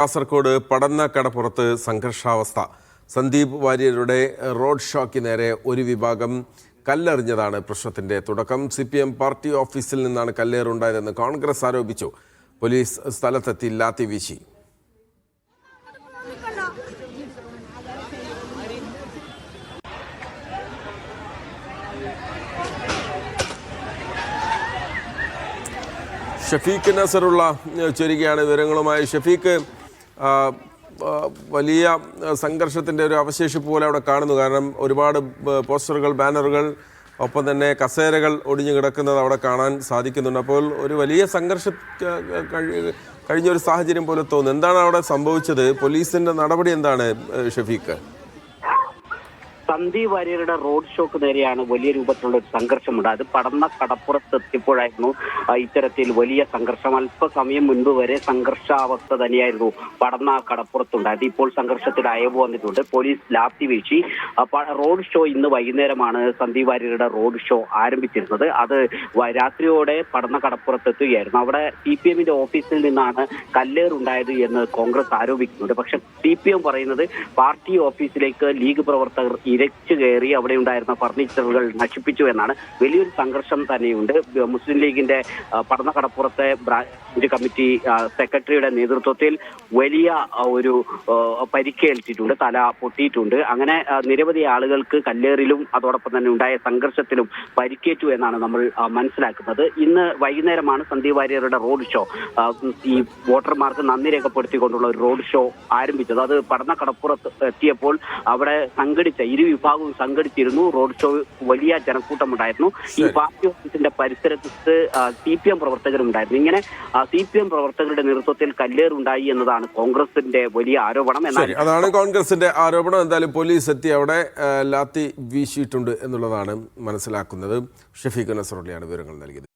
കാസർഗോഡ് പടന്നക്കടപ്പുറത്ത് സംഘർഷാവസ്ഥ. സന്ദീപ് വാര്യരുടെ റോഡ് ഷോയ്ക്ക് നേരെ ഒരു വിഭാഗം കല്ലെറിഞ്ഞതാണ് പ്രശ്നത്തിന്റെ തുടക്കം. CPM പാർട്ടി ഓഫീസിൽ നിന്നാണ് കല്ലേറുണ്ടായതെന്ന് കോൺഗ്രസ് ആരോപിച്ചു. പോലീസ് സ്ഥലത്തെത്തി ലാത്തി വീശി. ഷഫീഖ് നസറുള്ള ചേരുകയാണ് വിവരങ്ങളുമായി. ഷഫീഖ്, വലിയ സംഘർഷത്തിൻ്റെ ഒരു അവശേഷിപ്പ് പോലെ അവിടെ കാണുന്നു. കാരണം ഒരുപാട് പോസ്റ്ററുകൾ, ബാനറുകൾ, ഒപ്പം തന്നെ കസേരകൾ ഒടിഞ്ഞു കിടക്കുന്നത് അവിടെ കാണാൻ സാധിക്കുന്നുണ്ട്. അപ്പോൾ ഒരു വലിയ സംഘർഷം കഴിഞ്ഞൊരു സാഹചര്യം പോലെ തോന്നുന്നു. എന്താണ് അവിടെ സംഭവിച്ചത്? പോലീസിൻ്റെ നടപടി എന്താണ് ഷഫീഖ്? സന്ദീപ് വാര്യരുടെ റോഡ് ഷോക്ക് നേരെയാണ് വലിയ രൂപത്തിലുള്ള ഒരു സംഘർഷമുണ്ടായത്. പടന്ന കടപ്പുറത്ത് എത്തിയപ്പോഴായിരുന്നു ഇത്തരത്തിൽ വലിയ സംഘർഷം. അല്പസമയം മുൻപ് വരെ സംഘർഷാവസ്ഥ തന്നെയായിരുന്നു പടന്ന കടപ്പുറത്തുണ്ടായത്. ഇപ്പോൾ സംഘർഷത്തിൽ അയവ് വന്നിട്ടുണ്ട്. പോലീസ് ലാത്തി വീഴ്ചി. റോഡ് ഷോ ഇന്ന് വൈകുന്നേരമാണ് സന്ദീപ് വാര്യരുടെ റോഡ് ഷോ ആരംഭിച്ചിരുന്നത്. അത് രാത്രിയോടെ പടന്ന കടപ്പുറത്തെത്തുകയായിരുന്നു. അവിടെ CPM ഓഫീസിൽ നിന്നാണ് കല്ലേറുണ്ടായത് എന്ന് കോൺഗ്രസ് ആരോപിക്കുന്നുണ്ട്. പക്ഷെ CPM പറയുന്നത് പാർട്ടി ഓഫീസിലേക്ക് ലീഗ് പ്രവർത്തകർ ഇരച്ചു കയറി അവിടെ ഉണ്ടായിരുന്ന ഫർണിച്ചറുകൾ നശിപ്പിച്ചു എന്നാണ്. വലിയൊരു സംഘർഷം തന്നെയുണ്ട്. മുസ്ലിം ലീഗിന്റെ പടന്ന കടപ്പുറത്തെ ബ്രാഞ്ച് കമ്മിറ്റി സെക്രട്ടറിയുടെ നേതൃത്വത്തിൽ വലിയ ഒരു പരിക്കേൽറ്റിട്ടുണ്ട്, തല പൊട്ടിയിട്ടുണ്ട്. അങ്ങനെ നിരവധി ആളുകൾക്ക് കല്ലേറിലും അതോടൊപ്പം തന്നെ ഉണ്ടായ സംഘർഷത്തിലും പരിക്കേറ്റു എന്നാണ് നമ്മൾ മനസ്സിലാക്കുന്നത്. ഇന്ന് വൈകുന്നേരമാണ് സന്ദീപ് വാര്യരുടെ റോഡ് ഷോ, ഈ വോട്ടർമാർക്ക് നന്ദി രേഖപ്പെടുത്തിക്കൊണ്ടുള്ള ഒരു റോഡ് ഷോ ആരംഭിച്ചത്. അത് പടന്ന കടപ്പുറത്ത് എത്തിയപ്പോൾ അവിടെ ഇരു വിഭാഗവും സംഘടിച്ചിരുന്നു. റോഡ് ഷോ വലിയ ജനക്കൂട്ടമുണ്ടായിരുന്നു. ഈ പാർട്ടി ഓഫീസിന്റെ പരിസരത്ത് CPM പ്രവർത്തകരുണ്ടായിരുന്നു. ഇങ്ങനെ CPM പ്രവർത്തകരുടെ നേതൃത്വത്തിൽ കല്ലേറുണ്ടായി എന്നതാണ് കോൺഗ്രസിന്റെ വലിയ ആരോപണം. അതാണ് കോൺഗ്രസിന്റെ ആരോപണം. എന്തായാലും പോലീസ് എത്തി അവിടെ ലാത്തി വീശിയിട്ടുണ്ട് എന്നുള്ളതാണ് മനസ്സിലാക്കുന്നത്. ഷഫീഖ് നസറുള്ളയാണ് വിവരങ്ങൾ നൽകിയത്.